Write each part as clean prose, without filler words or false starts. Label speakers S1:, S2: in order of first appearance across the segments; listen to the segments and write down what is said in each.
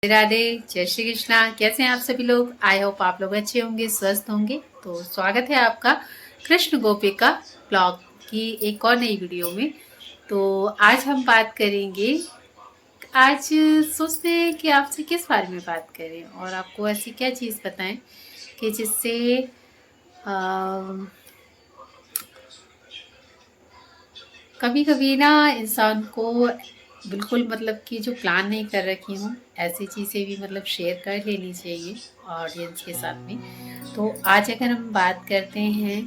S1: राधे, जय श्री कृष्णा। कैसे हैं आप सभी लोग? आई होप आप लोग अच्छे होंगे, स्वस्थ होंगे। तो स्वागत है आपका कृष्ण गोपिका ब्लॉग की एक और नई वीडियो में। तो आज हम बात करेंगे, आज सोचते हैं कि आपसे किस बारे में बात करें और आपको ऐसी क्या चीज़ बताएं कि जिससे कभी कभी ना इंसान को बिल्कुल मतलब कि जो प्लान नहीं कर रखी हूँ ऐसी चीज़ें भी मतलब शेयर कर लेनी चाहिए ऑडियंस के साथ में। तो आज अगर हम बात करते हैं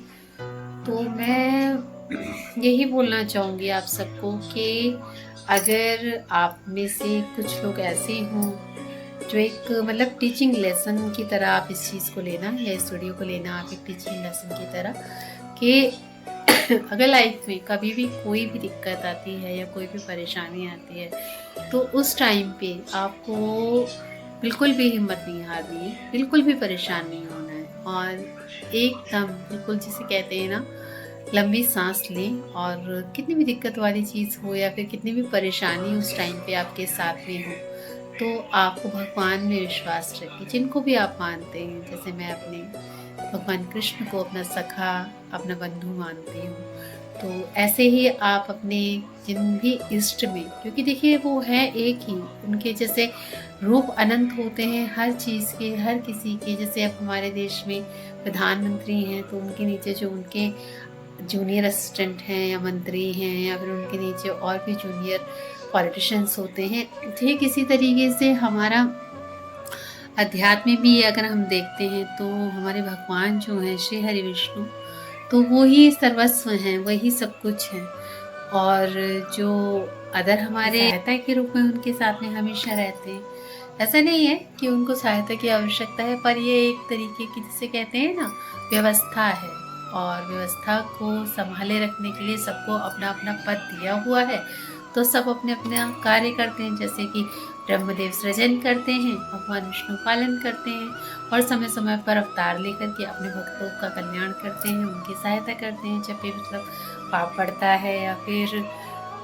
S1: तो मैं यही बोलना चाहूँगी आप सबको कि अगर आप में से कुछ लोग ऐसे हों जो एक मतलब टीचिंग लेसन की तरह आप इस चीज़ को लेना या इस वीडियो को लेना आप एक टीचिंग लेसन की तरह कि अगर लाइफ में कभी भी कोई भी दिक्कत आती है या कोई भी परेशानी आती है तो उस टाइम पे आपको बिल्कुल भी हिम्मत नहीं हारनी है, बिल्कुल भी परेशान नहीं होना है और एकदम बिल्कुल जिसे कहते हैं ना लंबी सांस लें। और कितनी भी दिक्कत वाली चीज़ हो या फिर कितनी भी परेशानी उस टाइम पे आपके साथ में हो तो आपको भगवान में विश्वास रखें। जिनको भी आप मानते हैं, जैसे मैं अपने भगवान कृष्ण को अपना सखा अपना बंधु मानती हूँ, तो ऐसे ही आप अपने जिन भी इष्ट में, क्योंकि देखिए वो है एक ही, उनके जैसे रूप अनंत होते हैं हर चीज़ के, हर किसी के। जैसे अब हमारे देश में प्रधानमंत्री हैं तो उनके नीचे जो उनके जूनियर असिस्टेंट हैं या मंत्री हैं या फिर उनके नीचे और भी जूनियर पॉलिटिशियंस होते हैं, ठीक इसी तरीके से हमारा अध्यात्म में भी अगर हम देखते हैं तो हमारे भगवान जो हैं श्री हरि विष्णु, तो वो ही सर्वस्व हैं, वही सब कुछ हैं। और जो अदर हमारे सहायता के रूप में उनके साथ में हमेशा रहते हैं। ऐसा नहीं है कि उनको सहायता की आवश्यकता है, पर ये एक तरीके की जिसे कहते हैं ना व्यवस्था है और व्यवस्था को संभाले रखने के लिए सबको अपना अपना पद दिया हुआ है। तो सब अपने अपना कार्य करते हैं, जैसे कि ब्रह्मदेव सृजन करते हैं, भगवान विष्णु पालन करते हैं और समय समय पर अवतार लेकर के अपने भक्तों का कल्याण करते हैं, उनकी सहायता करते हैं। जब भी मतलब पाप पड़ता है या फिर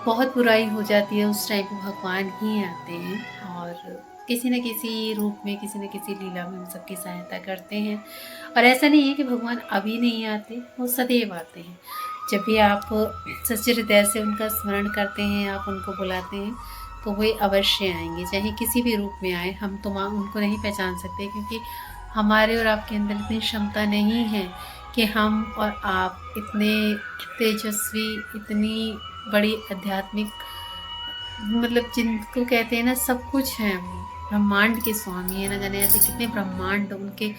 S1: बहुत बुराई हो जाती है उस टाइम पे भगवान ही आते हैं और किसी न किसी रूप में, किसी न किसी लीला में हम सबकी सहायता करते हैं। और ऐसा नहीं है कि भगवान अभी नहीं आते, वो सदैव आते हैं। जब भी आप सच्चे हृदय से उनका स्मरण करते हैं, आप उनको बुलाते हैं, तो वे अवश्य आएंगे, चाहे किसी भी रूप में आए। हम तो उनको नहीं पहचान सकते क्योंकि हमारे और आपके अंदर इतनी क्षमता नहीं है कि हम और आप इतने तेजस्वी, इतनी बड़ी आध्यात्मिक मतलब जिनको कहते हैं ना सब कुछ है, वो ब्रह्मांड के स्वामी है। ना जाने ऐसे कितने ब्रह्मांड उनके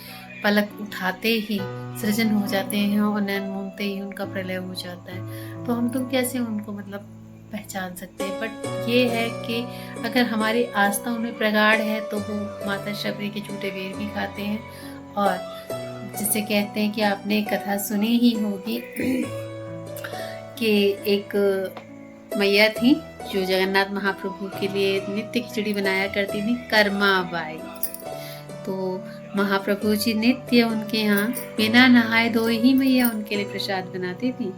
S1: पलक उठाते ही सृजन हो जाते हैं और नैन मूंदते ही उनका प्रलय हो जाता है। तो हम तो कैसे उनको मतलब पहचान सकते हैं। बट ये है कि अगर हमारी आस्था उनमें प्रगाढ़ है तो वो माता शबरी के झूठे बेर भी खाते हैं। और जिसे कहते हैं कि आपने कथा सुनी ही होगी कि एक मैया थी जो जगन्नाथ महाप्रभु के लिए नित्य खिचड़ी बनाया करती थी, कर्मा बाई। तो महाप्रभु जी नित्य उनके यहाँ बिना नहाए धोए ही मैया उनके लिए प्रसाद बनाती थी,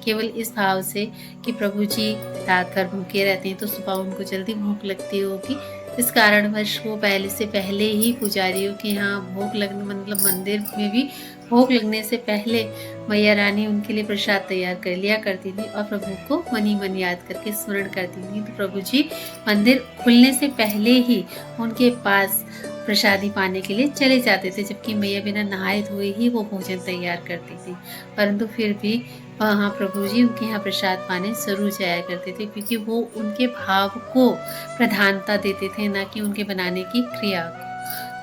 S1: केवल इस भाव से कि प्रभु जी रात भर भूखे रहते हैं तो सुबह उनको जल्दी भूख लगती होगी। इस कारणवश वो पहले से पहले ही पुजारियों के यहाँ भोग लगने, मतलब मंदिर में भी भोग लगने से पहले मैया रानी उनके लिए प्रसाद तैयार कर लिया करती थी और प्रभु को मन ही मन याद करके स्मरण करती थी। तो प्रभु जी मंदिर खुलने से पहले ही उनके पास प्रसादी पाने के लिए चले जाते थे, जबकि मैया बिना नहाए धोए ही वो भोजन तैयार करती थी। परंतु फिर भी वहाँ प्रभु जी उनके यहाँ प्रसाद पाने जरूर जाया करते थे, क्योंकि वो उनके भाव को प्रधानता देते थे, ना कि उनके बनाने की क्रिया को।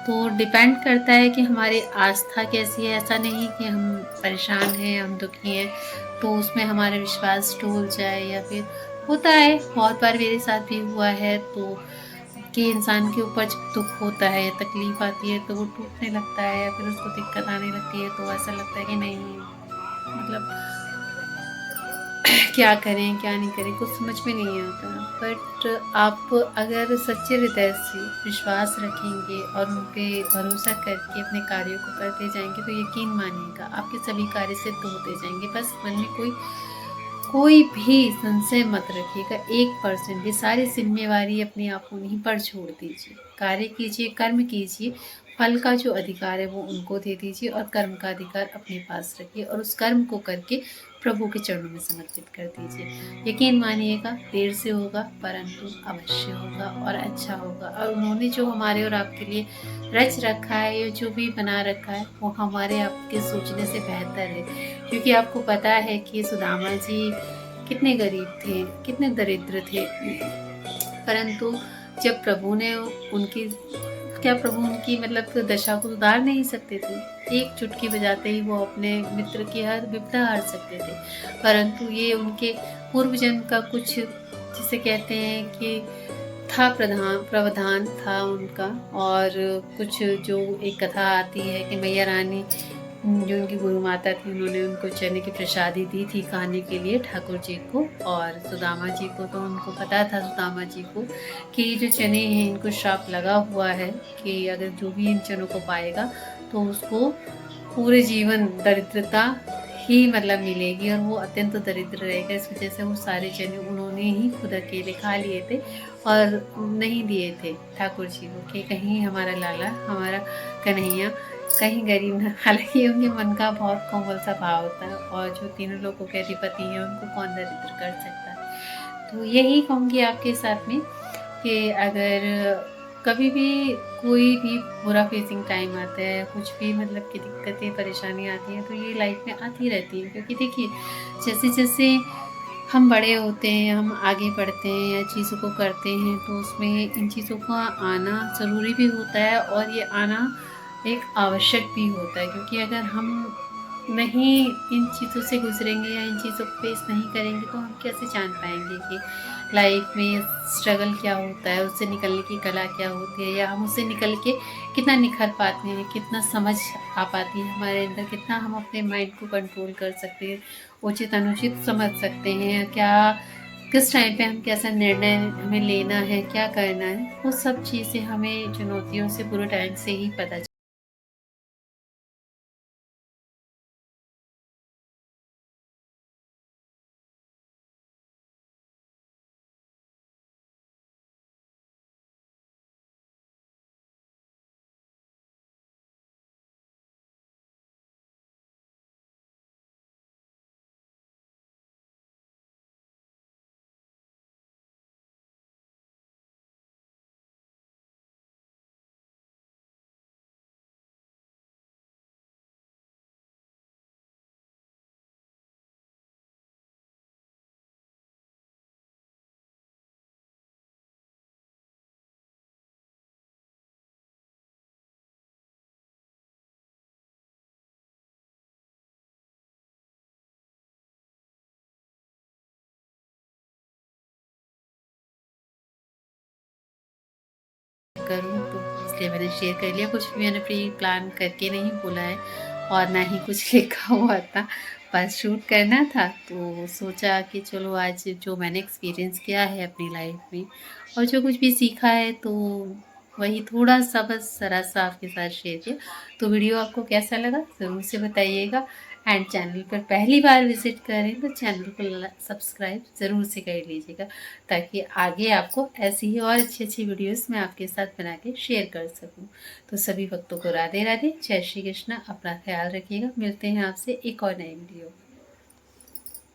S1: तो डिपेंड करता है कि हमारी आस्था कैसी है। ऐसा नहीं कि हम परेशान हैं, हम दुखी हैं तो उसमें हमारा विश्वास टूट जाए, या फिर होता है बहुत बार मेरे साथ भी हुआ है तो कि इंसान के ऊपर जब दुख होता है, तकलीफ आती है तो वो टूटने लगता है या फिर उसको दिक्कत आने लगती है, तो ऐसा लगता है कि नहीं मतलब क्या करें क्या नहीं करें, कुछ समझ में नहीं आता। बट आप अगर सच्चे हृदय से विश्वास रखेंगे और उन पर भरोसा करके अपने कार्यों को करते जाएंगे तो यकीन मानिएगा आपके सभी कार्य सिद्ध होते जाएंगे। बस मन में कोई कोई भी संशय मत रखिएगा 1% भी, सारी ज़िम्मेवारी अपने आप उन्हीं पर छोड़ दीजिए। कार्य कीजिए, कर्म कीजिए, फल का जो अधिकार है वो उनको दे दीजिए और कर्म का अधिकार अपने पास रखिए और उस कर्म को करके प्रभु के चरणों में समर्पित कर दीजिए। यकीन मानिएगा देर से होगा परंतु अवश्य होगा और अच्छा होगा। और उन्होंने जो हमारे और आपके लिए रच रखा है या जो भी बना रखा है वो हमारे आपके सोचने से बेहतर है। क्योंकि आपको पता है कि सुदामा जी कितने गरीब थे, कितने दरिद्र थे, परंतु जब प्रभु ने उनकी क्या प्रभु उनकी मतलब दशा को सुधार नहीं सकते थे? एक चुटकी बजाते ही वो अपने मित्र की हर विपदा हार सकते थे। परंतु ये उनके पूर्व जन्म का कुछ जिसे कहते हैं कि था प्रावधान था उनका। और कुछ जो एक कथा आती है कि मैया रानी जो उनकी गुरु माता थी उन्होंने उनको चने की प्रसादी दी थी खाने के लिए ठाकुर जी को और सुदामा जी को। तो उनको पता था सुदामा जी को कि ये जो चने हैं इनको श्राप लगा हुआ है कि अगर जो भी इन चनों को पाएगा तो उसको पूरे जीवन दरिद्रता ही मतलब मिलेगी और वो अत्यंत दरिद्र रहेगा। इस वजह से वो सारे चने उन्होंने ही खुद अकेले खा लिए थे और नहीं दिए थे ठाकुर जी को कि कहीं हमारा लाला हमारा कन्हैया कहीं गरीब ना। हालांकि उनके मन का बहुत कोमल सा भाव होता है और जो तीनों लोगों के अधिपति हैं उनको कौन दरिद्र कर सकता है। तो यही कहूँगी आपके साथ में कि अगर कभी भी कोई भी बुरा फेसिंग टाइम आता है, कुछ भी मतलब कि दिक्कतें परेशानी आती हैं तो ये लाइफ में आती रहती हैं। क्योंकि देखिए जैसे जैसे हम बड़े होते हैं, हम आगे बढ़ते हैं या चीज़ों को करते हैं तो उसमें इन चीज़ों का आना ज़रूरी भी होता है और ये आना एक आवश्यक भी होता है। क्योंकि अगर हम नहीं इन चीज़ों से गुजरेंगे या इन चीज़ों को फेस नहीं करेंगे तो हम कैसे जान पाएंगे कि लाइफ में स्ट्रगल क्या होता है, उससे निकलने की कला क्या होती है या हम उससे निकल के कितना निखर पाते हैं, कितना समझ आ पाती है हमारे अंदर, कितना हम अपने माइंड को कंट्रोल कर सकते हैं, उचित अनुचित समझ सकते हैं, क्या किस टाइम पे हम कैसा निर्णय हमें लेना है, क्या करना है। वो सब चीज़ें हमें चुनौतियों से बुरे टाइम से ही पता करूँ तो इसलिए मैंने शेयर कर लिया। कुछ भी मैंने प्री प्लान करके नहीं बोला है और ना ही कुछ लिखा हुआ था, बस शूट करना था तो सोचा कि चलो आज जो मैंने एक्सपीरियंस किया है अपनी लाइफ में और जो कुछ भी सीखा है तो वही थोड़ा सा बस ज़रा सा आपके साथ शेयर किया। तो वीडियो आपको कैसा लगा ज़रूर से बताइएगा एंड चैनल पर पहली बार विजिट करें तो चैनल को सब्सक्राइब ज़रूर से कर लीजिएगा ताकि आगे आपको ऐसी ही और अच्छी वीडियोस मैं आपके साथ बना के शेयर कर सकूं। तो सभी भक्तों को राधे राधे, जय श्री कृष्णा। अपना ख्याल रखिएगा, मिलते हैं आपसे एक और नई वीडियो।